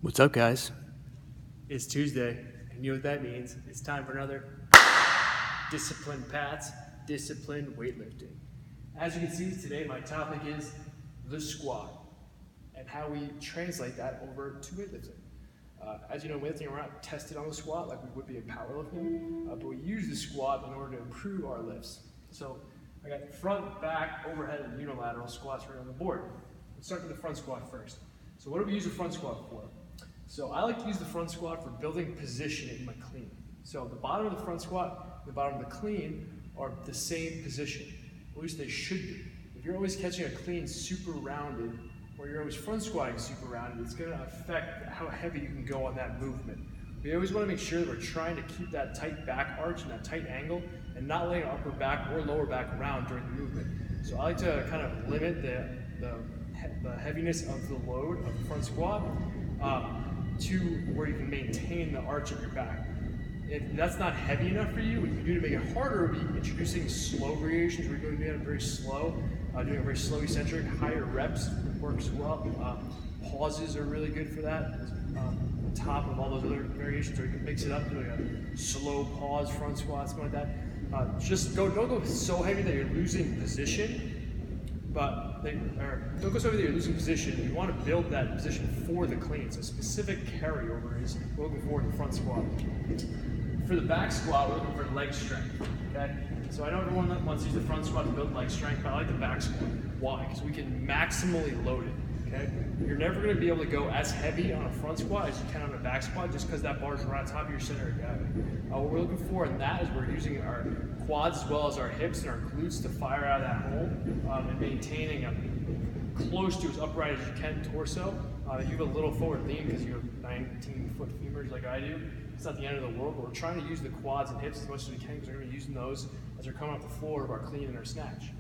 What's up, guys? It's Tuesday, and you know what that means. It's time for another disciplined Pats, disciplined weightlifting. As you can see today, my topic is the squat and how we translate that over to weightlifting. As you know, weightlifting, we're not tested on the squat like we would be in powerlifting, but we use the squat in order to improve our lifts. So I got front, back, overhead, and unilateral squats right on the board. Let's start with the front squat first. So what do we use the front squat for? So I like to use the front squat for building position in my clean. So the bottom of the front squat and the bottom of the clean are the same position. At least they should be. If you're always catching a clean super rounded, or you're always front squatting super rounded, it's going to affect how heavy you can go on that movement. We always want to make sure that we're trying to keep that tight back arch and that tight angle and not letting our upper back or lower back round during the movement. So I like to kind of limit the heaviness of the load of the front squat to where you can maintain the arch of your back. If that's not heavy enough for you, what you can do to make it harder would be introducing slow variations. We're going to do it very slow, doing a very slow eccentric, higher reps works well. Pauses are really good for that. On top of all those other variations, or you can mix it up, doing a slow pause front squat, something like that. Don't go so heavy that you're losing position. But don't go so heavy that you're losing position. You want to build that position for the clean. So specific carryover is we're looking for in the front squat. For the back squat, we're looking for leg strength. Okay? So I know everyone wants to use the front squat to build leg strength, but I like the back squat. Why? Because we can maximally load it. Okay? You're never going to be able to go as heavy on a front squat as you can on a back squat just because that bar is right on top of your center of gravity. What we're looking for in that is we're using our quads as well as our hips and our glutes to fire out of that hole and maintaining close to as upright as you can torso. You have a little forward lean because you have 19-foot femurs like I do. It's not the end of the world, but we're trying to use the quads and hips as much as we can because we're going to be using those as they're coming off the floor of our clean and our snatch.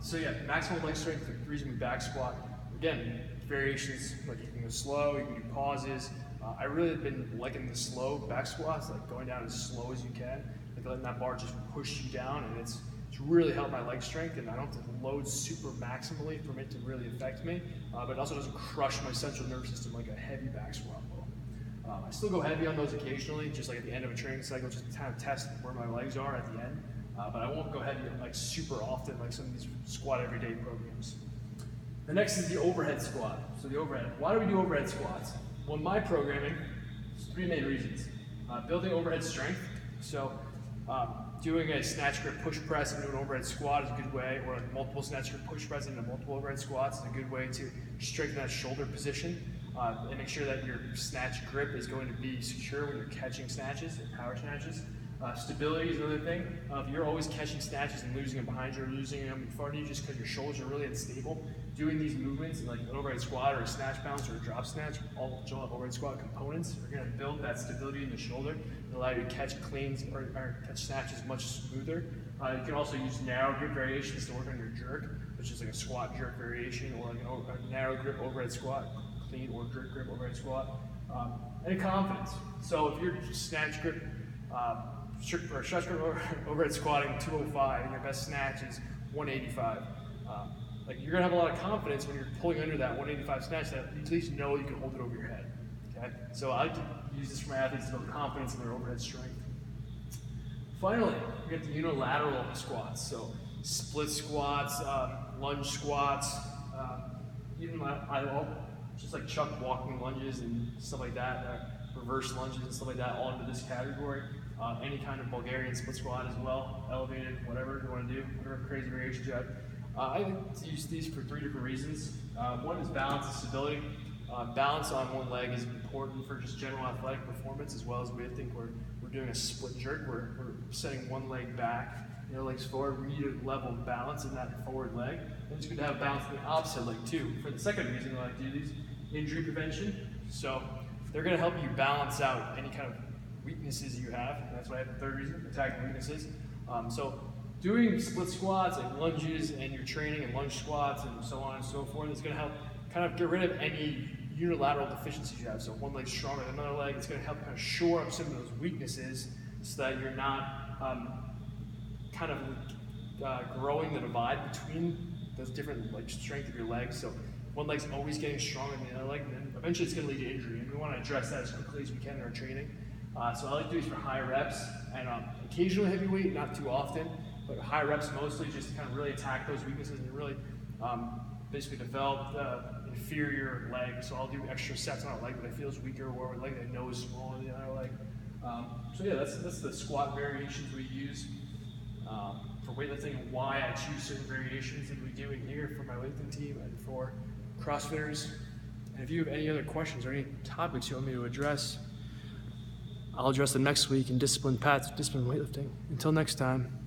So yeah, maximal leg strength is the reason we back squat. Again, variations, like you can go slow, you can do pauses. I really have been liking the slow back squats, like going down as slow as you can, like letting that bar just push you down, and it's really helped my leg strength, and I don't have to load super maximally for it to really affect me, but it also doesn't crush my central nervous system like a heavy back squat will. I still go heavy on those occasionally, just like at the end of a training cycle, just to kind of test where my legs are at the end. But I won't go heavy like super often like some of these squat everyday programs. The next is the overhead squat. So the overhead. Why do we do overhead squats? Well, in my programming, there's three main reasons. Building overhead strength. So doing a snatch grip push press into an overhead squat is a good way, or like multiple snatch grip push press into multiple overhead squats is a good way to strengthen that shoulder position and make sure that your snatch grip is going to be secure when you're catching snatches and power snatches. Stability is another thing. If you're always catching snatches and losing them behind you or losing them in front of you just because your shoulders are really unstable, doing these movements like an overhead squat or a snatch bounce or a drop snatch, all overhead squat components are going to build that stability in the shoulder and allow you to catch cleans or catch snatches much smoother. You can also use narrow grip variations to work on your jerk, which is like a squat jerk variation, or like a narrow grip overhead squat, clean or jerk grip overhead squat, and confidence. So if you're snatch grip, stretch grip overhead squatting 205 and your best snatch is 185. Like you're gonna have a lot of confidence when you're pulling under that 185 snatch that you at least know you can hold it over your head. Okay, so I like to use this for my athletes to build confidence in their overhead strength. Finally, we get the unilateral squats. So split squats, lunge squats, even just like chuck walking lunges and stuff like that. Reverse lunges and stuff like that all into this category. Any kind of Bulgarian split squat as well, elevated, whatever you want to do, whatever crazy variations you have. I like to use these for three different reasons. One is balance and stability. Balance on one leg is important for just general athletic performance as well as weightlifting. We're doing a split jerk where we're setting one leg back, the other leg's forward. We need a level of balance in that forward leg. And it's good to have balance in the opposite leg too. For the second reason I like to do these, injury prevention. So they're going to help you balance out any kind of weaknesses you have. And that's why I have the third reason, attacking weaknesses. So doing split squats and lunges and your training and lunge squats and so on and so forth is going to help kind of get rid of any unilateral deficiencies you have. So one leg's stronger than another leg. It's going to help kind of shore up some of those weaknesses so that you're not kind of growing the divide between those different like strength of your legs. So one leg's always getting stronger than the other leg, and then eventually it's going to lead to injury, and we want to address that as quickly as we can in our training. So I like to do these for high reps, and occasionally heavyweight, not too often, but high reps mostly, just to kind of really attack those weaknesses and really basically develop the inferior leg. So I'll do extra sets on a leg that I feel is weaker, or a leg that I know is smaller than the other leg. So yeah, that's the squat variations we use for weightlifting, and why I choose certain variations that we do in here for my weightlifting team and for CrossFitters. And if you have any other questions or any topics you want me to address, I'll address them next week in Disciplined Paths, Disciplined Weightlifting. Until next time.